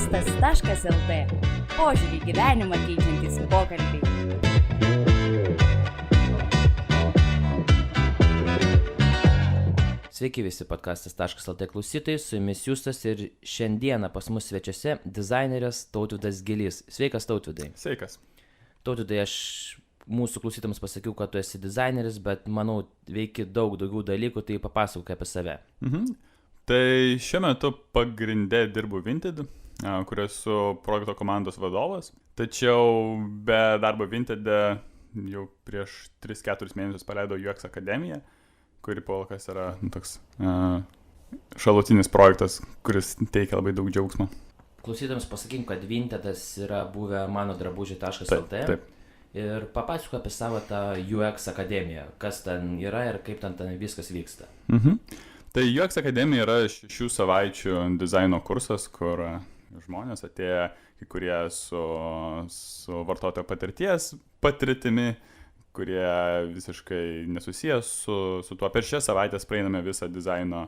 Podcastas.lt. Požiūrį gyvenimą keičiantys pokalbiai. Sveiki visi Podcastas.lt klausytojai, su jumis Justas ir šiandieną pas mus svečiuose dizaineris Tautvydas Gilys. Sveikas, Tautvydai. Sveikas. Tautvidai, aš mūsų klausytams pasakiau, kad tu esi dizaineris, bet manau veiki daug daugiau dalykų, tai papasakok apie save. Tai šiuo metu pagrindė dirbu Vinted, kur esu projekto komandos vadovas. Tačiau be darbo Vinted jau prieš 3-4 mėnesius paleidau UX Akademiją, kuri polkas yra toks šalutinis projektas, kuris teikia labai daug džiaugsmo. Klausytams pasakykim, kad Vintedas yra buvę mano drabužiai.lt. Taip. Ir papasakok apie savo tą UX Akademiją, kas ten yra ir kaip ten viskas vyksta. Tai UX Akademija yra 6 savaičių dizaino kursas, kur žmonės atėję, kai kurie su vartotojo patirtimi, kurie visiškai nesusijęs su tuo. Per 6 savaitės praeiname visą dizaino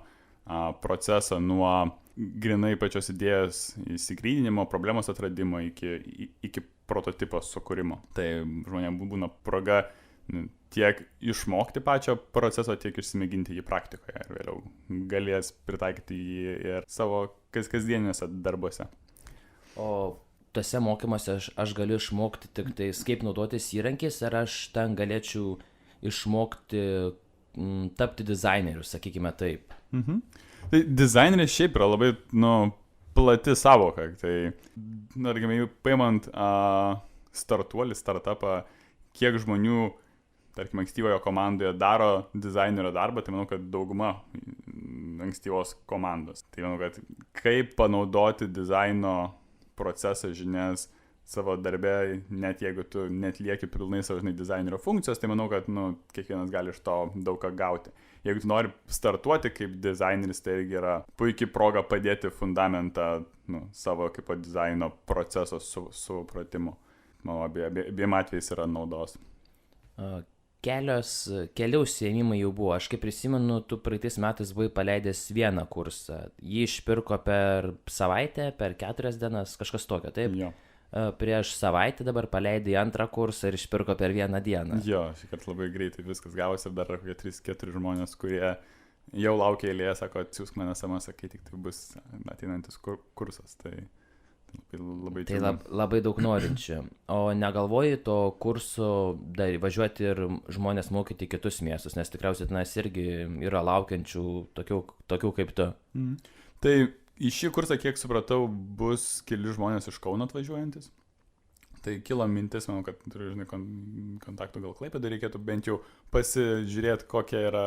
procesą nuo grinai pačios idėjos įsigryninimo, problemos atradimo iki prototipo sukūrimo. Tai žmonėms būna proga tiek išmokti pačio proceso, tiek išsimėginti jį praktikoje ir vėliau galės pritaikyti jį ir savo kasdieniniuose darbuose. O tuose mokymuose aš galiu išmokti tik tais, kaip naudotis įrankiais, ar aš ten galėčiau išmokti tapti dizaineriu, sakykime taip. Tai dizaineris šiaip yra labai, plati savoka. Tai, tarkime, paimant startuolį, startupą, kiek žmonių, tarkime, ankstyvojo komandoje daro dizainerio darbą, tai manau, kad dauguma ankstyvos komandos. Tai manau, kad kaip panaudoti dizaino procesą, žinias savo darbe, net jeigu tu netlieki pilnai savo dizainerio funkcijos, tai manau, kad kiekvienas gali iš to daug ką gauti. Jeigu tu nori startuoti kaip dizaineris, tai irgi yra puikiai proga padėti fundamentą savo kaip dizaino proceso supratimu. Manau, abiem atvejais yra naudos. Keli užsiėmimai jau buvo. Aš kaip prisimenu, tu praeitais metais buvai paleidęs vieną kursą. Jį išpirko per savaitę, per 4 dienas, kažkas tokio, taip? Jo. Prieš savaitę dabar paleidai antrą kursą ir išpirko per 1 dieną. Jo, šį kartą labai greitai viskas gavosi ir dar kokie 3-4 žmonės, kurie jau laukia eilėje, sako, atsiųsk mane SMS, kai tik tai bus ateinantis kursas. Tai labai tai labai daug norinčių. O negalvoji to kurso važiuoti ir žmonės mokyti į kitus miestus, nes tikriausiai tenais irgi yra laukiančių tokių kaip tu. Tai į šį kursą, kiek supratau, bus keli žmonės iš Kauno atvažiuojantis. Tai kilo mintis, manau, kad turiu kontaktų gal Klaipėdai, reikėtų bent jau pasižiūrėti, kokia yra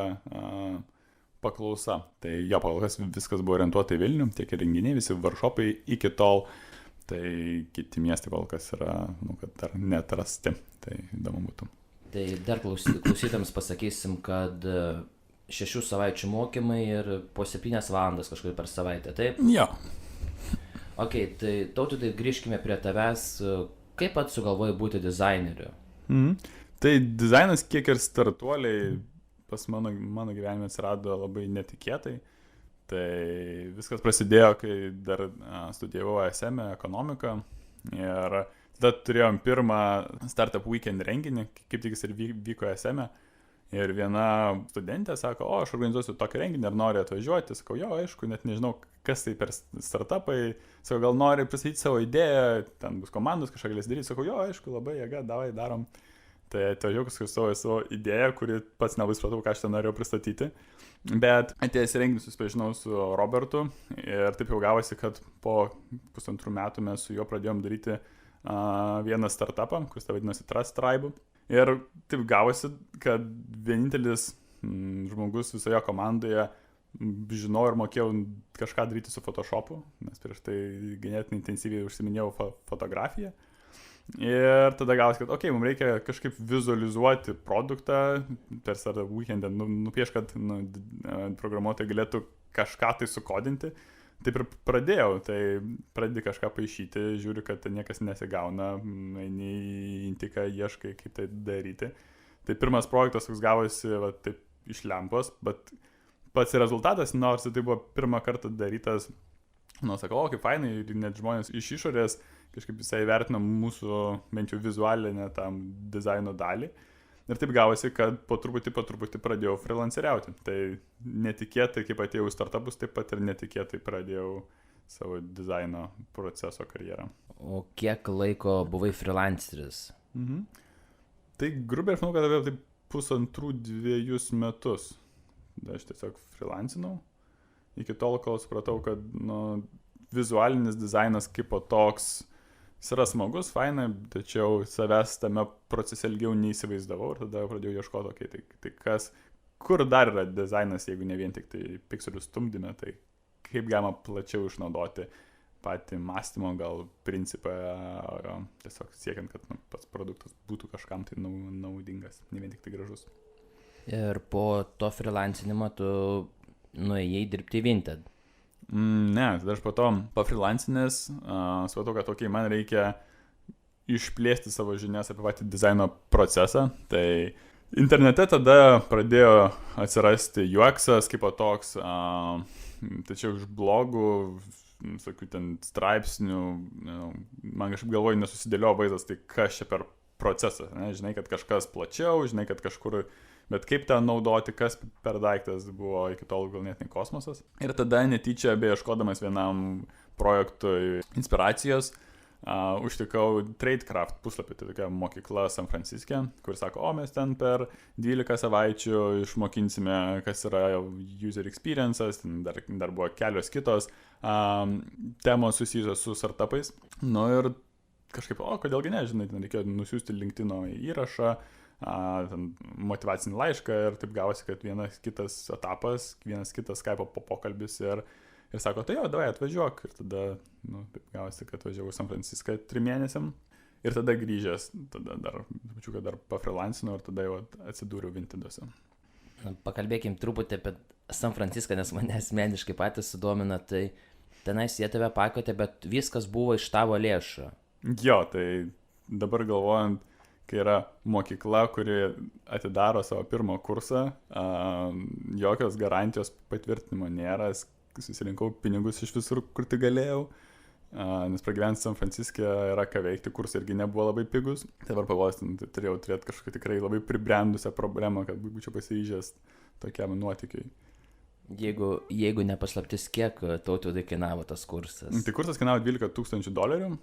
paklausa. Tai jo, paklausos viskas buvo orientuota į Vilnių, tiek ir renginiai, visi workshopai iki tol. Tai kiti miestai kol kas yra, kad dar neatrasti. Tai įdomu būtų. Tai dar klausytams pasakysim, kad 6 savaičių mokymai ir po 7 valandas kažkur per savaitę, taip? Jo. Ok, tai Tautvydai, grįžkime prie tavęs. Kaip pats sugalvojai būti dizaineriu? Tai dizainas, kiek ir startuoliai pas mano gyvenime atsirado labai netikėtai. Tai viskas prasidėjo, kai dar studijavau ASM ekonomiką ir tada turėjom pirmą Startup Weekend renginį, kaip tik jis ir vyko ASM. Ir viena studentė sako, aš organizuosiu tokį renginį, ar nori atvažiuoti. Sakau, jo, aišku, net nežinau, kas tai per startupai. Sakau, gal nori pristatyti savo idėją, ten bus komandos, kažką galės daryti. Sakau, jo, aišku, labai jėga, davai, darom. Tai atvažiuoju savo idėją, kuri pats nelabai supratau, ką aš ten norėjau pristatyti. Bet atėjęs į renginį susipažinau su Robertu ir taip jau gavosi, kad po 1,5 metų mes su juo pradėjom daryti vieną startupą, kuris tai vadinasi Trust Tribe. Ir taip gavosi, kad vienintelis žmogus visoje komandoje žinau ir mokėjau kažką daryti su Photoshopu, nes prieš tai ganėtinai intensyviai užsiminėjau fotografiją. Ir tada gavosi, kad mums reikia kažkaip vizualizuoti produktą per Startup Weekendą, nupieš, kad programuotojai galėtų kažką tai sukodinti. Taip ir pradėjau, tai pradedi kažką paišyti, žiūri, kad niekas nesigauna, eini į Intiką, ieškai, kaip tai daryti. Tai pirmas projektas toks gavosi taip iš lempos, bet pats rezultatas, nors tai buvo pirmą kartą darytas Nu, sakau, kaip fainai, ir net žmonės iš išorės kažkaip visai vertina mūsų, bent jau vizualinę tam dizaino dalį. Ir taip gavosi, kad po truputį pradėjau freelanceriauti. Tai netikėtai, kaip atėjau į startupus, taip pat ir netikėtai pradėjau savo dizaino proceso karjerą. O kiek laiko buvai freelanceris? Tai grubiai aš manau, kad apie 1,5–2 metus. Aš tiesiog freelancinau. Iki tol, kol supratau, kad vizualinis dizainas kaip po toks, jis yra smagus, fainai, tačiau savęs tame procese ilgiau neįsivaizdavau ir tada pradėjau ieškoti, okay, tai kas, kur dar yra dizainas, jeigu ne vien tik tai pikselių stumdyme, tai kaip galima plačiau išnaudoti patį mąstymo gal principą, tiesiog siekiant, kad pats produktas būtų kažkam tai naudingas, ne vien tik tai gražus. Ir po to freelancinimo tu nuėjai dirbti į Vinted. Ne, tada aš po to pafreelancinęs, supratau, kad okay, man reikia išplėsti savo žinias apie patį dizaino procesą. Tai internete tada pradėjo atsirasti UX-as kaip toks, tačiau iš blogų, sakiau, ten straipsnių, man kažkaip galvoju nesusidėliojo vaizdas, tai kas čia per procesą. Ne? Žinai, kad kažkas plačiau, žinai, kad kažkur, bet kaip tą naudoti, kas per daiktas buvo iki tol gal net ne kosmosas. Ir tada netyčia, beieškodamas vienam projektui inspiracijos, užtikau Tradecraft puslapį, tai tokia mokykla San Franciske, kur sako, mes ten per 12 savaičių išmokinsime, kas yra user experience'as, dar buvo kelios kitos temos susijusios su startupais. Nu ir kažkaip, kodėlgi ne, žinai, ten reikėjo nusiųsti LinkedIn'o įrašą, motyvacinį laišką ir taip gavosi, kad vienas kitas etapas, vienas kitas Skype'o pokalbis ir sako, tai jo, davai atvažiuok. Ir tada, taip gavosi, kad atvažiavau San Franciską 3 mėnesiam ir tada grįžęs, tada dar pafreelancinau ir tada jau atsidūriau Vinted'uose. Pakalbėkim truputį apie San Franciską, nes mane asmeniškai patys sudomina, tai tenais jie tave pakvietė, bet viskas buvo iš tavo lėšų. Jo, tai dabar galvojant, kai yra mokykla, kuri atidaro savo pirmą kursą, jokios garantijos patvirtinimo nėra, susirinkau pinigus iš visur, kur tik galėjau, nes pragyventi San Franciske yra ką veikti, kursai irgi nebuvo labai pigus. Dabar pagalvojau, tai turėjau turėti kažkokią tikrai labai pribrendusią problemą, kad būčiau pasiryžęs tokiam nuotykiui. Jeigu nepaslaptis, kiek Tautvydui kainavo tas kursas? Tai kursas kainavo $12,000,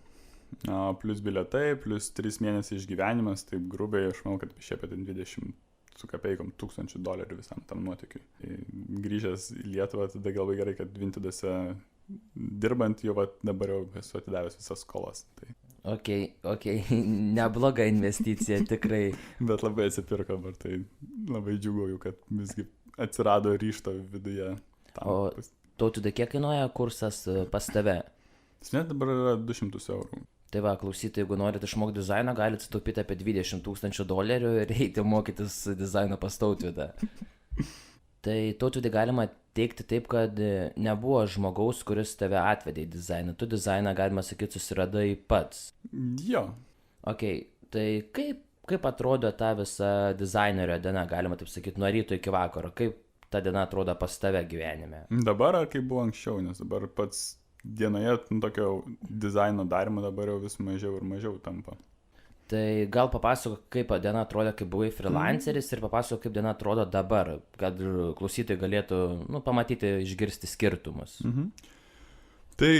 plus bilietai, plus 3 mėnesiai išgyvenimas, taip grubiai, aš manau, kad išėjo apie 20 su kapeikom $1,000 visam tam nuotykiui. Grįžęs į Lietuvą, tada labai gerai, kad Vinted'uose dirbant jau dabar jau esu atidavęs visas skolas. Tai. Okay. Nebloga investicija, tikrai. Bet labai atsipirko dabar, tai labai džiugoju, kad visgi atsirado ryžto viduje. O Tautvydai, kiek kainuoja kursas pas tave? Net dabar yra $200. Tai va, klausytojai, jeigu norite išmokti dizainą, galite sutaupyti apie $20,000 ir eiti mokytis dizaino pas Tautvydą. Tai Tautvydai galima teikti taip, kad nebuvo žmogaus, kuris tave atvedė į dizainą. Tu dizainą, galima sakyti, susiradai pats. Jo. Ok, tai kaip atrodo ta visa dizainerio diena, galima taip sakyti, nuo ryto iki vakaro? Kaip ta diena atrodo pas tave gyvenime? Dabar ar kaip buvo anksčiau, nes dabar pats dienoje tokio dizaino darimo dabar jau vis mažiau ir mažiau tampa. Tai gal papasakok, kaip diena atrodo, kai buvai freelanceris ir papasakok, kaip diena atrodo dabar, kad klausytojai galėtų pamatyti, išgirsti skirtumus. Tai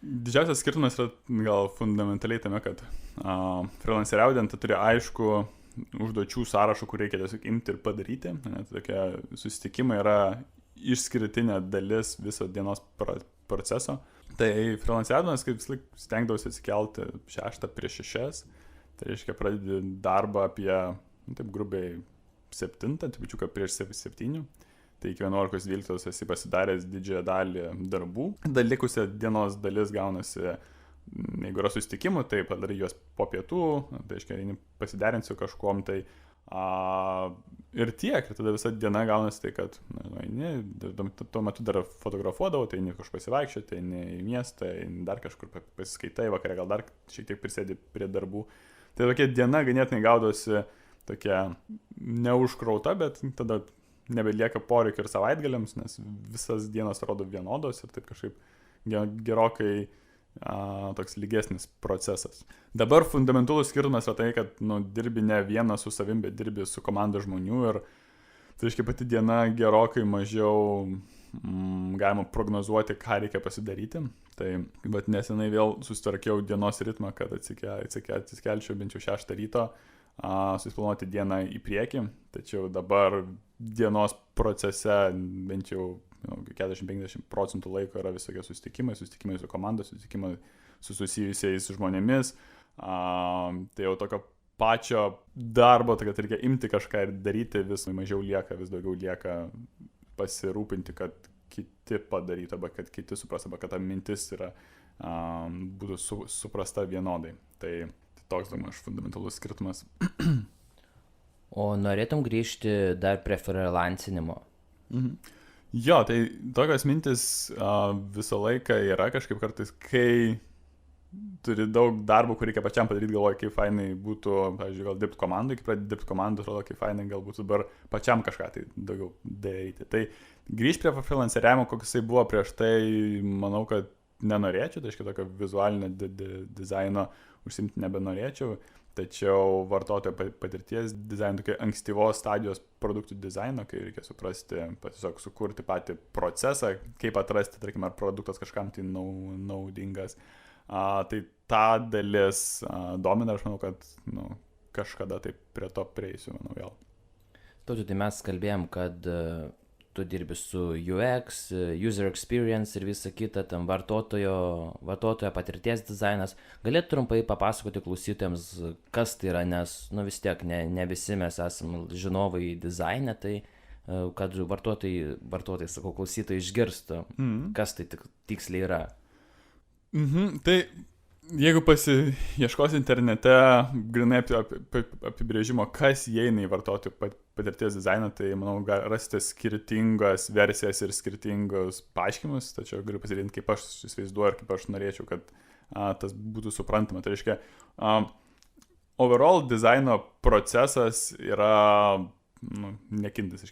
didžiausias skirtumas yra gal fundamentaliai tame, kad freelanceriaudant turi aišku užduočių sąrašą, kur reikia tiesiog imti ir padaryti. Tokie susitikimai yra išskirtinė dalis viso dienos proceso. Tai freelanceriaudamas, kaip vis laik stengdavausi atsikelti 6 prieš 6, tai reiškia pradedi darbą apie, taip grubiai 7, tipičiuką prieš 7, tai iki 11-12 esi pasidaręs didžiąją dalį darbų. Likusią dienos dalis gaunasi, jeigu yra susitikimų, tai padarai juos po pietų, tai reiškia pasiderinsiu kažkuom, tai ir tiek, ir tada visa diena gaunasi tai, kad tuo metu dar fotografuodavau, tai eini kažkur pasivaikščioti, eini į miestą, eini dar kažkur pasiskaitai, vakare gal dar šiek tiek prisėdi prie darbų. Tai tokia diena ganėtinai gaudosi tokia neužkrauta, bet tada nebelieka poreikio ir savaitgaliams, nes visas dienas atrodo vienodos ir taip kažkaip gerokai toks lygesnis procesas. Dabar fundamentalus skirtumas yra tai, kad dirbi ne vieną su savim, bet dirbi su komanda žmonių ir tai reiškia pati diena gerokai mažiau galima prognozuoti, ką reikia pasidaryti. Tai bet nesenai vėl susitvarkiau dienos ritmą, kad atsikelčiau bent jau 6 ryto, susiplanuoti dieną į priekį, tačiau dabar dienos procese bent jau 40-50% laiko yra visokie susitikimai su komanda, susitikimai su susijusiais žmonėmis, tai jau tokio pačio darbo, tai kad reikia imti kažką ir daryti, vis mažiau lieka, vis daugiau lieka pasirūpinti, kad kiti padarytų, arba kad kiti suprastų, arba kad ta mintis yra, būtų suprasta vienodai. Tai toks daugmaž fundamentalus skirtumas. O norėtum grįžti dar prie freelancinimo? Jo, tai tokios mintis visą laiką yra kažkaip kartais, kai turi daug darbo, kur reikia pačiam padaryti, galvoju, kaip fainai būtų, pavyzdžiui, gal dirbti komandai, kai pradėti dirbti komandai, atrodo, kaip fainai galbūt dabar pačiam kažką tai daugiau daryti. Tai grįžti prie freelanceriavimo, koks jisai buvo prieš tai, manau, kad nenorėčiau, tai reiškia tokio vizualinio dizaino užsimti nebenorėčiau, tačiau vartotojo patirties dizaino, tokia ankstyvos stadijos produktų dizaino, kai reikia suprasti, tiesiog sukurti patį procesą, kaip atrasti, tarkim, ar produktas kažkam tai naudingas. Tai ta dalis domina, aš manau, kad kažkada taip prie to prieisiu, manau, vėl. Tai mes kalbėjom, kad tu dirbi su UX, user experience ir visa kita, tam vartotojo patirties dizainas. Galėtų trumpai papasakoti klausytojams, kas tai yra, nes vis tiek ne visi mes esame žinovai dizaine, tai kad vartotojai, sakau, klausytojai išgirstų, kas tai tiksliai yra. Tai jeigu pasiieškos internete grinai apibrėžimo, kas įeina į vartotojų patirties dizainą, tai manau, rasite skirtingas versijas ir skirtingus paaiškinimus, tačiau galiu pasidalinti, kaip aš įsivaizduoju ir kaip aš norėčiau, kad tas būtų suprantama. Tai reiškia, overall dizaino procesas yra nekintas,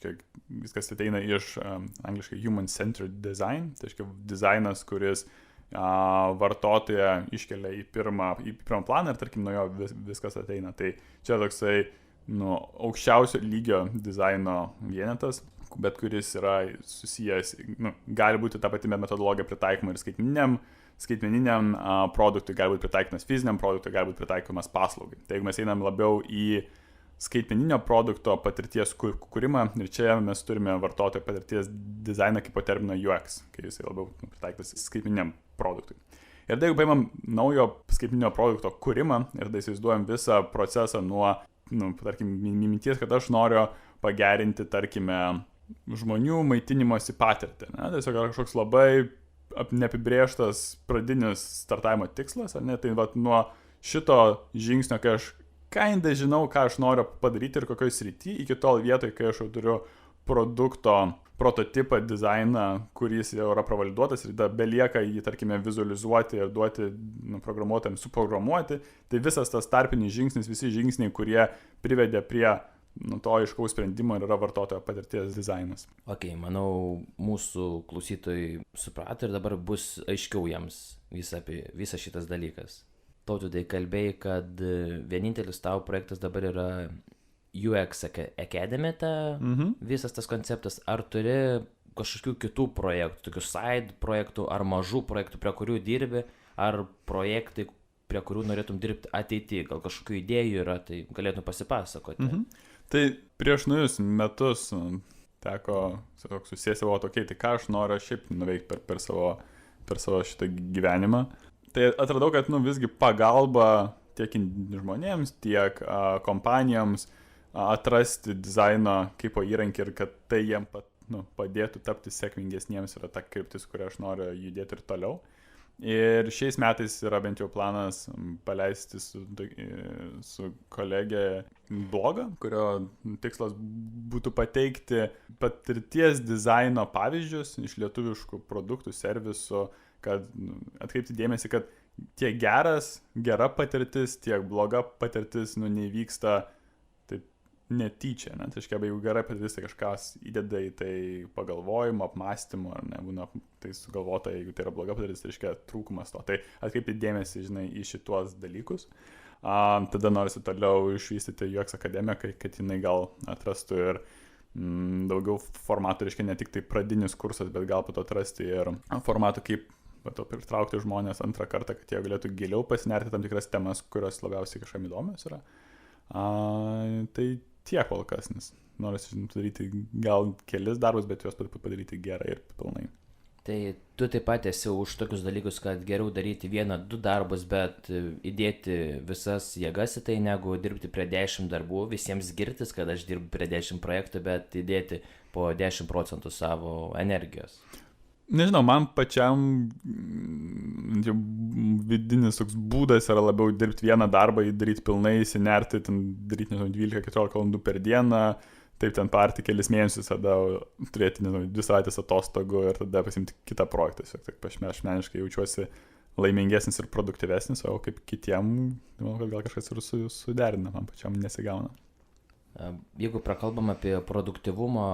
viskas ateina iš angliškai human-centered design, tai reiškia dizainas, kuris vartotoją iškelia į pirmą planą ir tarkim nuo jo viskas ateina. Tai čia toksai aukščiausio lygio dizaino vienetas, bet kuris yra susijęs, gali būti ta pati metodologija pritaikoma ir skaitmeniniam produktui, gali būti pritaikomas fiziniam produktui, gali būti pritaikomas paslaugai. Tai jeigu mes einam labiau į skaitmeninio produkto patirties kūrimą, ir čia mes turime vartotojo patirties dizainą kaip po termino UX, kai jisai labiau pritaikytas skaitmeniniam produktui. Ir jeigu paimam naujo skaitmeninio produkto kūrimą ir įsivaizduojam visą procesą nuo, tarkim, minties, kad aš noriu pagerinti, tarkime, žmonių maitinimosi patirtį. Tiesiog kažkoks labai neapibrėžtas pradinis startavimo tikslas, ar ne? Tai nuo šito žingsnio, kai aš kinda žinau, ką aš noriu padaryti ir kokioj srity, iki tol vietoj, kai aš jau turiu produkto prototipą, dizainą, kuris jau yra pravaliduotas ir belieka jį, tarkime, vizualizuoti ir duoti programuotojams suprogramuoti, tai visas tas tarpinis žingsnis, visi žingsniai, kurie privedė prie to aiškaus sprendimo ir yra vartotojo patirties dizainas. Ok, manau, mūsų klausytojai suprato ir dabar bus aiškiau jiems visas šitas dalykas. Tautvidai, kalbėjai, kad vienintelis tavo projektas dabar yra UX Academy, visas tas konceptas. Ar turi kažkokių kitų projektų, tokių side projektų ar mažų projektų, prie kurių dirbi, ar projektai, prie kurių norėtum dirbti ateityje? Gal kažkokių idėjų yra, tai galėtum pasipasakoti. Tai prieš naujus metus teko susėsti, tai ką aš noriu šiaip nuveikti per savo šitą gyvenimą. Tai atradau, kad visgi pagalba tiek žmonėms, tiek kompanijoms atrasti dizainą kaip įrankį ir kad tai jiem padėtų tapti sėkmingesniems yra ta kryptis, kurią aš noriu judėti ir toliau. Ir šiais metais yra bent jau planas paleisti su kolegė blogą, kurio tikslas būtų pateikti patirties dizaino pavyzdžius iš lietuviškų produktų, servisų, kad atkreipti dėmesį, kad tiek gera patirtis, tiek bloga patirtis neįvyksta taip netyčia, ne? Tai reiškia, jeigu gerai patirtis, tai kažkas įdeda į tai pagalvojimo, apmąstymo, ar ne, būna tai sugalvota, jeigu tai yra bloga patirtis, tai reiškia trūkumas to. Tai atkreipti dėmesį, žinai, į šituos dalykus. Tada norisi toliau išvystyti UX akademiją, kad jinai gal atrastų ir daugiau formatų, reiškia ne tik tai pradinis kursas, bet gal po to atrasti ir formatų, kaip to pritraukti žmonės antrą kartą, kad jie galėtų giliau pasinerti tam tikras temas, kurios labiausiai kažkam įdomios yra. Tai tiek kol kas, nes norisi daryti gal kelis darbus, bet juos padaryti gerai ir pilnai. Tai tu taip pat esi už tokius dalykus, kad geriau daryti 1-2 darbus, bet įdėti visas jėgas į tai, negu dirbti prie 10 darbų, visiems girtis, kad aš dirbu prie 10 projektų, bet įdėti po 10% savo energijos. Nežinau, man pačiam vidinis toks būdas yra labiau dirbti vieną darbą, daryti pilnai, įsinerti, daryti, nežinau, 12-14 valandų per dieną, taip ten parti kelis mėnesius, tada turėti, nežinau, 2 savaitės atostogų ir tada pasimti kitą projektą. Taip, aš asmeniškai jaučiuosi laimingesnis ir produktyvesnis, o kaip kitiem, manau, kad gal kažkas ir suderina, man pačiam nesigauna. Jeigu prakalbam apie produktyvumą,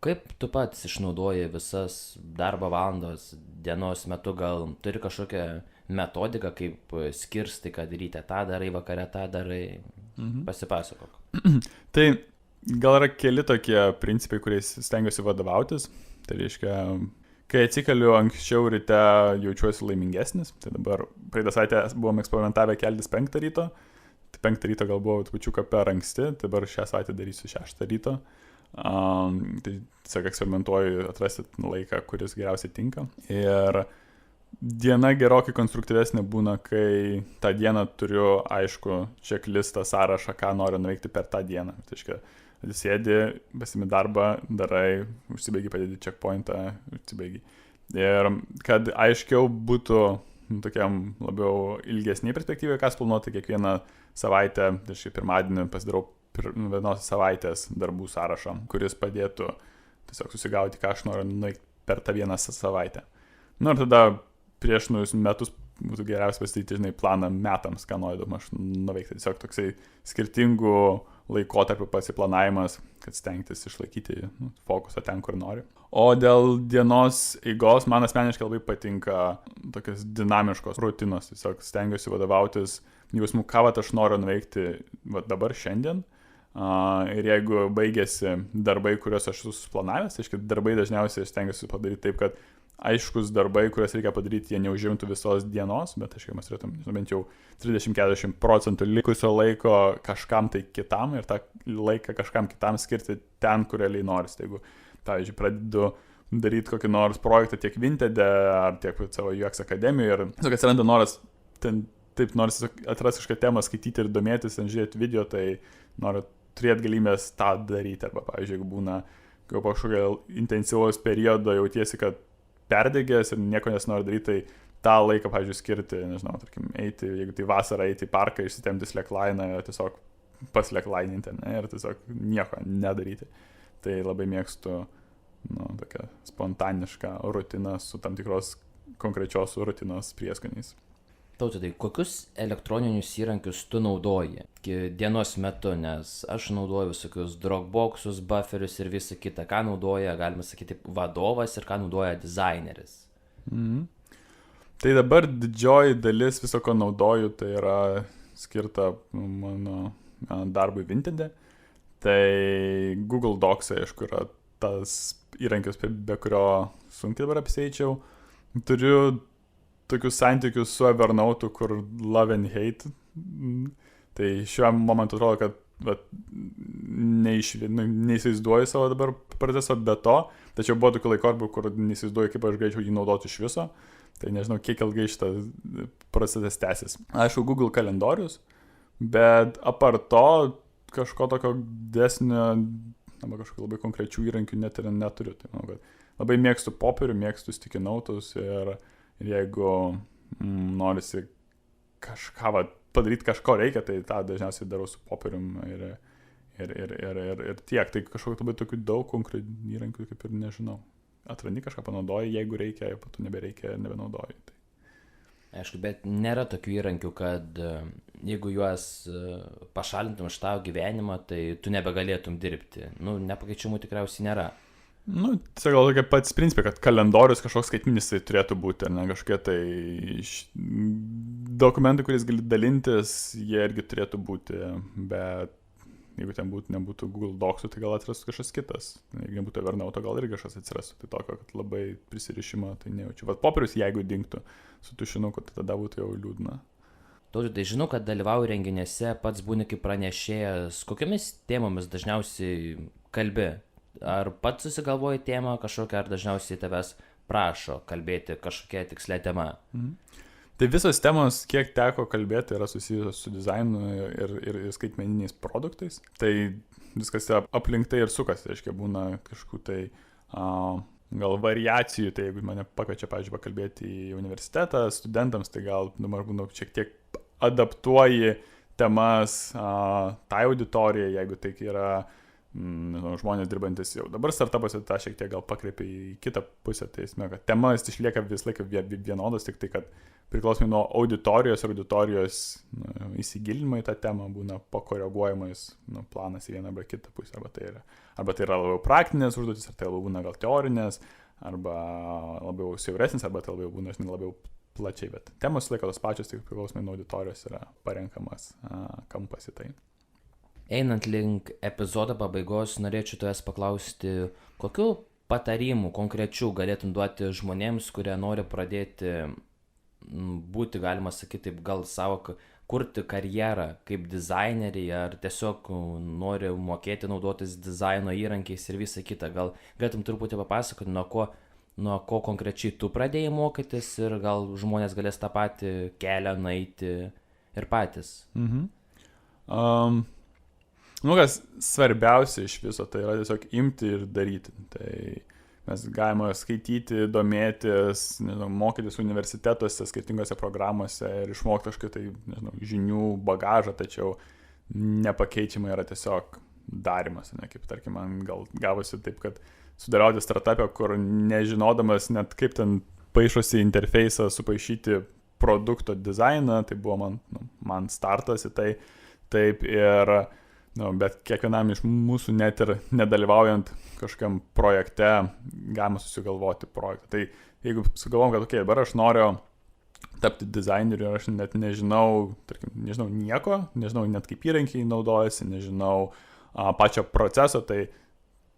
kaip tu pats išnaudoji visas darbo valandos dienos metu, gal turi kažkokią metodiką, kaip skirstai, kad ryte tą darai, vakare tą darai, pasipasakok. Tai gal yra keli tokie principai, kuriais stengiuosi vadovautis. Tai reiškia, kai atsikeliu anksčiau ryte, jaučiuosi laimingesnis. Tai dabar praeitą savaitę buvom eksperimentavę keltis 5 ryto. Tai 5 ryto gal buvo trupučiuką per anksti, dabar šią savaitę darysiu 6 ryto. Tai tiesiog eksperimentuoju atrasti laiką, kuris geriausiai tinka. Ir diena gerokai konstruktyvesnė būna, kai tą dieną turiu aišku checklistą, sąrašą, ką noriu nuveikti per tą dieną. Tai reiškia, sėdi, pasimi darbą, darai, užsibaigi, padėdi checkpointą, užsibaigi. Ir kad aiškiau būtų tokiam labiau ilgesnį perspektyvai, kas planuoti kiekvieną savaitę, tai aš pirmadienį pasidarau vienos savaitės darbų sąrašą, kuris padėtų tiesiog susigauti, ką aš noriu nuveikti per tą vieną savaitę. Nu ir tada prieš metus būtų geriausia pasidaryti, žinai, planą metams, ką noriu aš nuveikti. Tiesiog toksai skirtingų laikotarpių pasiplanavimas, kad stengtis išlaikyti fokusą ten, kur noriu. O dėl dienos eigos man asmeniškai labai patinka tokios dinamiškos rutinos. Tiesiog stengiuosi vadovautis jausmu, ką aš noriu nuveikti dabar šiandien. Ir jeigu baigėsi darbai, kuriuos aš esu suplanavęs, tai darbai dažniausiai aš stengiuosi padaryti taip, kad aiškus darbai, kuriuos reikia padaryti, jie neužimtų visos dienos, bet mes turėtum bent jau 30-40% likusio laiko kažkam tai kitam ir tą laiką kažkam kitam skirti ten, kur realiai norisi. Jeigu, pavyzdžiui, pradedu daryti kokį nors projektą tiek Vinted ar tiek savo UX akademijoje ir tiesiog atsiranda noras taip nors atrasti kažką temą, skaityti ir domėtis, žiūrėti video, tai noriu turėti galimybės tą daryti. Arba, pavyzdžiui, jeigu būna po kažkokio intensyvaus periodo jautiesi, kad perdegęs ir nieko nesinori daryti, tai tą laiką, pavyzdžiui, skirti, nežinau, tarkim, eiti, jeigu tai vasarą eiti į parką, išsitemti slackline'ą, tiesiog paslacklaininti, ne, ir tiesiog nieko nedaryti. Tai labai mėgstu tokią spontanišką rutiną su tam tikros konkrečios rutinos prieskoniais. Tautvydai, kokius elektroninius įrankius tu naudoji dienos metu, nes aš naudoju visokius Dropboxus, bufferius ir visą kitą, ką naudoja, galima sakyti, vadovas ir ką naudoja dizaineris. Tai dabar didžioji dalis viso, ko naudoju, tai yra skirta mano darbui Vinted. Tai Google Docs, aišku, yra tas įrankis, be kurio sunkiai dabar apsieičiau. Turiu tokius santykius su Evernote, kur love and hate. Tai šiuo momentu atrodo, kad neįsivaizduoju savo dabar proceso be to, tačiau buvo tokių laikotarpių, kur neįsivaizduoju, kaip aš galėčiau jį naudoti iš viso. Tai nežinau, kiek ilgai šitas procesas tęsis. Aišku, Google kalendorius, bet apart to kažko tokio desnio, arba kažkokio labai konkrečių įrankių net ir neturiu. Tai manau, kad labai mėgstu popierių, mėgstu sticky notes ir jeigu norisi kažką padaryti, kažko reikia, tai tą dažniausiai darau su popierium ir tiek. Tai kažkokiu labai tokių daug konkrečių įrankių kaip ir nežinau. Atrandi kažką, panaudoji, jeigu reikia, po to nebereikia ir nebenaudoji. Tai Aišku, bet nėra tokių įrankių, kad jeigu juos pašalintum iš tavo gyvenimą, tai tu nebegalėtum dirbti. Nu, nepakeičiamų tikriausiai nėra. Nu, tai gal tokia pats principai, kad kalendorius kažkoks skaitminis tai turėtų būti, ar ne, kažkokie tai dokumentai, kuriais gali dalintis, jie irgi turėtų būti, bet jeigu ten nebūtų Google Docsų, tai gal atsirastų kažkas kitas. Jeigu nebūtų Evernote, gal irgi kažkas atsirastų. Tai tokio, kad labai prisirišimo, tai nejaučiu. Vat popierius, jeigu dingtų su tušinuku, tai tada būtų jau liūdna. Tautvydai, tai žinau, kad dalyvauji renginiuose, pats būni kaip pranešėjas. Kokiamis temomis dažniausiai kalbi? Ar pats susigalvoji temą kažkokią, ar dažniausiai tavęs prašo kalbėti kažkokia tikslė tema? Tai visos temos, kiek teko kalbėti, yra susijusios su dizainu ir skaitmeniniais produktais. Tai viskas aplink tai ir sukasi, reiškia, būna kažkokių tai gal variacijų, tai jeigu mane pakviečia, pavyzdžiui, pakalbėti į universitetą studentams, tai gal dabar būna šiek tiek adaptuoji temas tai auditorijai, jeigu tai yra žmonės dirbantis jau dabar startupuose, tą šiek tiek gal pakreipia į kitą pusę, tai esmė, kad temas išlieka vis laiką vienodas, tik tai, kad priklausomai nuo auditorijos ir auditorijos įsigilinimo į tą temą būna pakoreguojamas planas į vieną arba kitą pusę, arba tai yra labiau praktinės užduotis, ar tai labiau būna gal teorinės, arba labiau siauresnis, arba tai labiau būna labiau plačiai, bet temos laiko tos pačios, tik priklausomai nuo auditorijos yra parenkamas kampas į tai. Einant link epizodo pabaigos, norėčiau tavęs paklausti, kokiu patarimų konkrečių galėtum duoti žmonėms, kurie nori pradėti būti, galima sakyti, gal savo kurti karjerą kaip dizaineriai, ar tiesiog nori mokėti naudotis dizaino įrankiais ir visą kitą. Gal galėtum truputį papasakoti, nuo ko konkrečiai tu pradėjai mokytis ir gal žmonės galės tą patį kelią nueiti ir patys. Kas svarbiausia iš viso, tai yra tiesiog imti ir daryti. Tai mes galime skaityti, domėtis, mokytis universitetuose, skirtingose programuose ir išmokti kažkokį tai, žinių bagažą, tačiau nepakeičiamai yra tiesiog darimas. Ne? Kaip tarkim, man gal gavosi taip, kad sudalyvauti startupę, kur nežinodamas net kaip ten paišosi interfeisą, supaišyti produkto dizainą, tai buvo man startas į tai. Taip ir bet kiekvienam iš mūsų, net ir nedalyvaujant kažkokiam projekte, galima susigalvoti projektą. Tai jeigu sugalvom, kad dabar aš noriu tapti dizaineriu ir aš net nežinau nieko, nežinau net kaip įrankiai naudojasi, nežinau pačio proceso, tai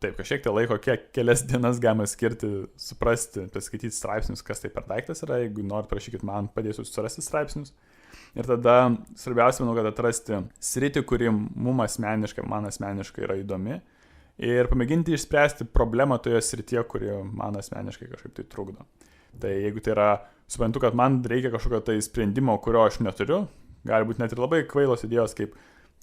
taip, kažkiek tai laiko, kelias dienas galima skirti, suprasti, paskaityti straipsnius, kas tai per daiktas yra, jeigu norit, prašykit man, padėsiu surasti straipsnius. Ir tada svarbiausia, manau, kad atrasti sritį, kuri man asmeniškai yra įdomi ir pamėginti išspręsti problemą toje srityje, kuri man asmeniškai kažkaip tai trukdo. Tai jeigu tai yra, suprantu, kad man reikia kažkokio tai sprendimo, kurio aš neturiu, gali būti net ir labai kvailos idėjos, kaip,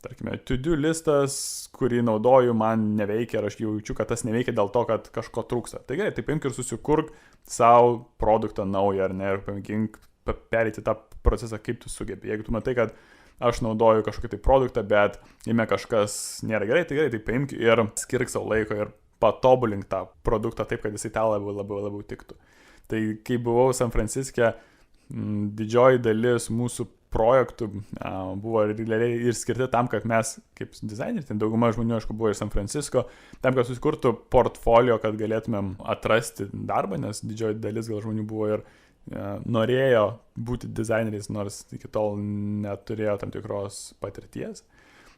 tarkime, to-do listas, kurį naudoju, man neveikia ir aš jaučiu, kad tas neveikia dėl to, kad kažko trūksta. Tai gerai, tai paimk ir susikurk savo produktą naują, ar ne, ir pamėgink perėti tą procesą, kaip tu sugebi. Jeigu tu matai, kad aš naudoju kažkokį tai produktą, bet jame kažkas nėra gerai, tai paimk ir skirk savo laiko ir patobulink tą produktą taip, kad jisai tau labiau tiktų. Tai kai buvau San Franciske, didžioji dalis mūsų projektų buvo ir skirti tam, kad mes, kaip dizaineriai, ten dauguma žmonių, aišku, buvo ir San Francisco, tam, kad susikurtų portfolio, kad galėtumėm atrasti darbą, nes didžioji dalis gal žmonių buvo ir norėjo būti dizaineriais, nors iki tol neturėjo tam tikros patirties.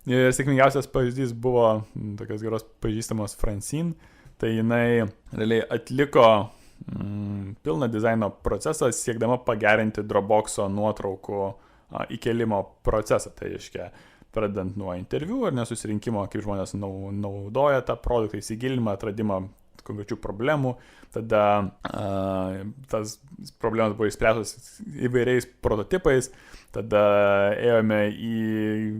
Ir sėkmingiausias pavyzdys buvo tokios geros pažįstamos Francine, tai jinai realiai atliko pilną dizaino procesą, siekdama pagerinti Dropbox'o nuotraukų įkelimo procesą. Tai reiškia, pradedant nuo interviu ar nesusirinkimo, kaip žmonės naudoja tą produktą, įsigilinimą, atradimą konkrečių problemų, tada tas problemas buvo išspręstos įvairiais prototipais, tada ėjome į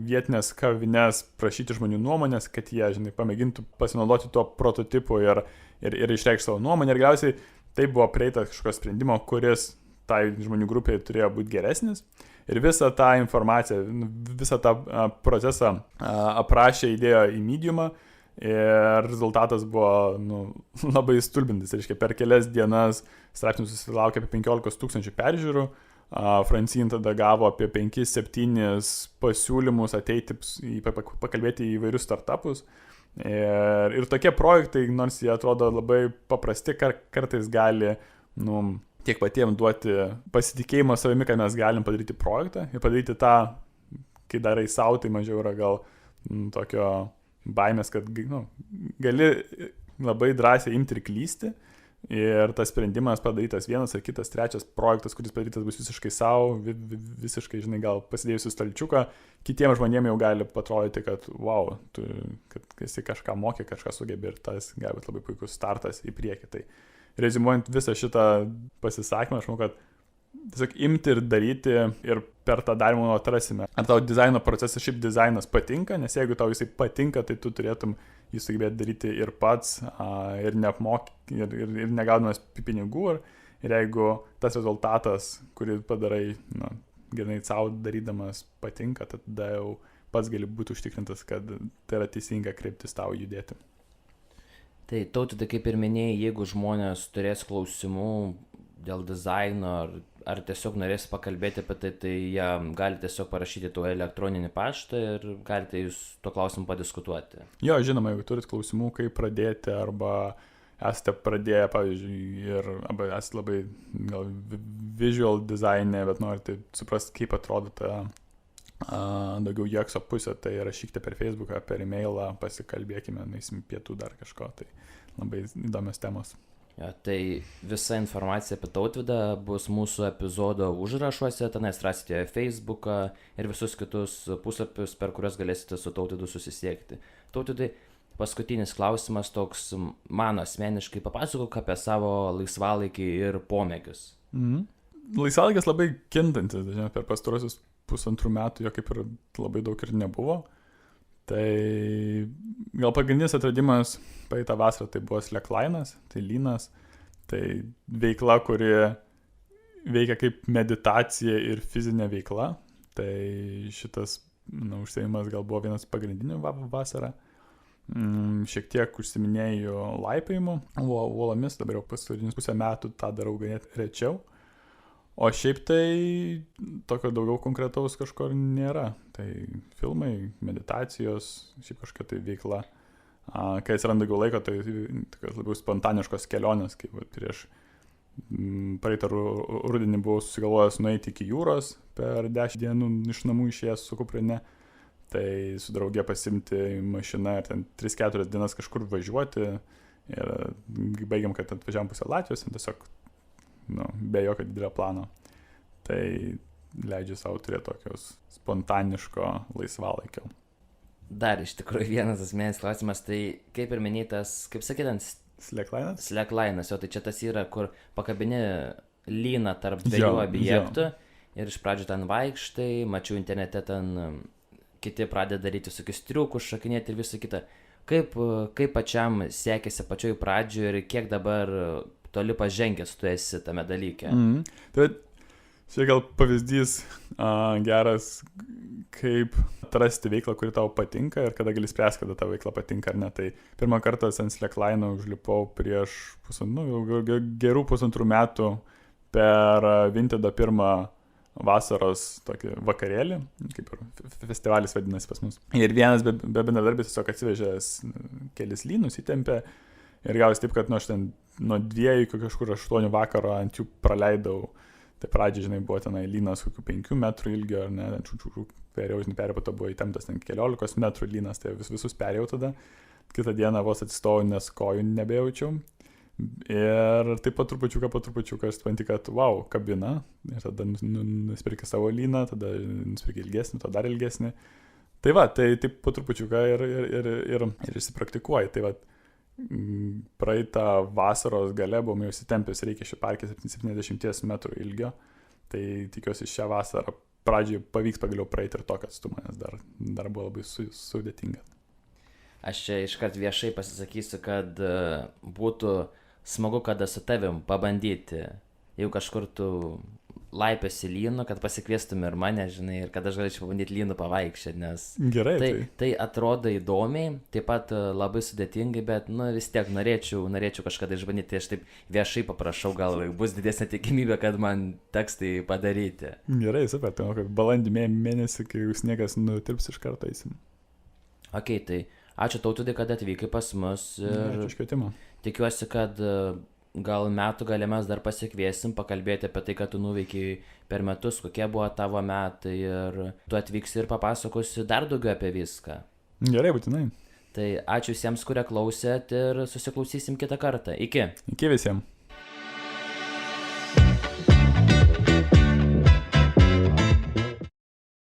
vietinės kavines prašyti žmonių nuomonės, kad jie, pamėgintų pasinaudoti tuo prototipu ir išreikšti savo nuomonę. Ir galiausiai tai buvo prieita kažkokio sprendimo, kuris tai žmonių grupiai turėjo būti geresnis. Ir visą tą informaciją, visą tą procesą aprašė, įdėjo į Mediumą. Ir rezultatas buvo labai stulbintis. Reiškia, per kelias dienas straipsnis susilaukė apie 15 000 peržiūrų, Francine tada gavo apie 5-7 pasiūlymus ateiti, pakalbėti į įvairius startupus. Ir tokie projektai, nors jie atrodo labai paprasti, kartais gali tiek patiems duoti pasitikėjimą savimi, kad mes galim padaryti projektą ir padaryti tą, kai darai savo, tai mažiau yra gal tokio baimės, kad gali labai drąsiai imti ir klysti. Ir tas sprendimas padarytas vienas ar kitas, trečias projektas, kuris padarytas bus visiškai savo, visiškai, žinai, gal pasidėjusi stalčiuką, kitiems žmonėms jau gali atrodyti, kad wow, tu, kad esi kažką mokė, kažką sugebi ir tas gali būti labai puikus startas į priekį. Tai rezimuojant visą šitą pasisakymą, aš manau, kad tiesiog imti ir daryti ir per tą darymą atrasime. Ar tau dizaino procesas, šiaip dizainas patinka, nes jeigu tau jisai patinka, tai tu turėtum jį sugebėti daryti ir pats, ir ir negaudamas pinigų. Ir jeigu tas rezultatas, kurį padarai, gerai savo darydamas, patinka, tada jau pats gali būti užtikrintas, kad tai yra teisinga kryptis tau judėti. Tai Tautvydai, kaip ir minėjai, jeigu žmonės turės klausimų dėl dizaino ar tiesiog norės pakalbėti apie tai, tai jie gali tiesiog parašyti tuo elektroninį paštą ir galite jūs tuo klausimu padiskutuoti. Jo, žinoma, jeigu turit klausimų, kaip pradėti, arba esate pradėję, pavyzdžiui, arba esate labai gal visual designė, bet norite suprasti, kaip atrodo ta daugiau UX pusė, tai rašykite per Facebooką, per e-mailą, pasikalbėkime, nueisim pietų dar kažko, tai labai įdomios temos. Ja, tai visa informacija apie Tautvydą bus mūsų epizodo užrašuose, tenais rasite Facebooką ir visus kitus puslapius, per kuriuos galėsite su Tautvydu susisiekti. Tautvydai, paskutinis klausimas toks, man asmeniškai papasakok apie savo laisvalaikį ir pomėgius. Laisvalaikis labai kintantis, dažnai per pastarosius 1,5 metų jo kaip ir labai daug ir nebuvo. Tai gal pagrindinis atradimas praeitą vasarą tai buvo slackline'as, tai lynas, tai veikla, kuri veikia kaip meditacija ir fizinė veikla. Tai šitas užsiėmimas gal buvo vienas pagrindinių vasarą. Šiek tiek užsiminėjau laipiojimu uolomis, dabar jau paskutinius 1,5 metų tą darau ganėtinai rečiau. O šiaip tai tokio daugiau konkretaus kažko nėra. Tai filmai, meditacijos, šiaip kažkokia tai veikla. Kai atsiranda daugiau laiko, tai tokios labiau spontaniškos kelionės, kaip prieš praeitą rudenį buvau susigalvojęs nueiti iki jūros per 10 dienų iš namų išėjęs su kuprine. Tai su draugė pasimti mašiną ir ten 3-4 dienas kažkur važiuoti. Ir baigiam, kad atvažiavam pusę Latvijos, tiesiog be jokio didelio plano. Tai leidžia savo turėti tokios spontaniško laisvalaikio. Dar iš tikrųjų vienas asmeninis klausimas, tai kaip ir minėtas, kaip sakytant, slackline'as? Slackline'as, tai čia tas yra, kur pakabini lyną tarp dviejų objektų ir iš pradžių ten vaikštai, mačiau internete ten kiti pradeda daryti visokius triukus, šakinėti ir visą kitą. Kaip pačiam sekėsi pačioj pradžioje ir kiek dabar toli pažengęs tu esi tame dalyke? Tai čia gal pavyzdys geras, kaip atrasti veiklą, kuri tau patinka ir kada gali spręsti, kada ta veikla patinka ar ne. Tai pirmą kartą ant slackline'o užlipau prieš gerų 1,5 metų per Vintedo pirmą vasaros tokį vakarėlį, kaip ir festivalis vadinasi pas mus. Ir vienas be bendradarbis tiesiog atsivežęs kelis lynus, įtempė ir gavosi taip, kad aš ten nuo 2 iki kažkur 8 vakaro ant jų praleidau. Tai pradžiai, žinai, buvo tenai lynas kokių 5 metrų ilgio, ar ne, perėjau, po to buvo įtemptas ten 14 metrų lynas, tai visus perėjau tada. Kitą dieną vos atsistojau, nes kojų nebejaučiau. Ir taip po trupučiuką aš supranti, kad wow, kabina. Ir tada nusipirki savo lyną, tada nusipirki ilgesnį, tada dar ilgesnį. Tai va, tai taip po trupučiuką ir įsipraktikuoji. Tai va, praeitą vasaros gale buvome jau įsitempęs Reikjaviškio parke 70 metrų ilgio. Tai tikiuosi šią vasarą pradžiai pavyks pagaliau praeiti ir tokį atstumą, nes dar buvo labai sudėtinga. Aš čia iškart viešai pasisakysiu, kad būtų smagu kada su tavim pabandyti, jeigu kažkur tu laipiosi lynu, kad pasikviestum ir mane, žinai, ir kad aš galėčiau pabandyti lynu pavaikščioti, nes Gerai, tai atrodo įdomiai, taip pat labai sudėtingai, bet, nu, vis tiek norėčiau kažkada išbandyti, tai aš taip viešai paprašau, gal bus didesnė tikimybė, kad man teks tai padaryti. Gerai, super, tai kad balandį mėnesį, kai jūs sniegas nutirps, iš karto eisim. Ok, tai ačiū Tautvidai, kad atvykai pas mus ir Ačiū iškvietimą. tikiuosi, kad gal metų gale mes dar pasikviesim pakalbėti apie tai, kad tu nuveikiai per metus, kokie buvo tavo metai ir tu atvyksi ir papasakosi dar daugiau apie viską. Gerai, būtinai. Tai ačiū visiems, kurie klausėt ir susiklausysim kitą kartą. Iki. Iki visiems.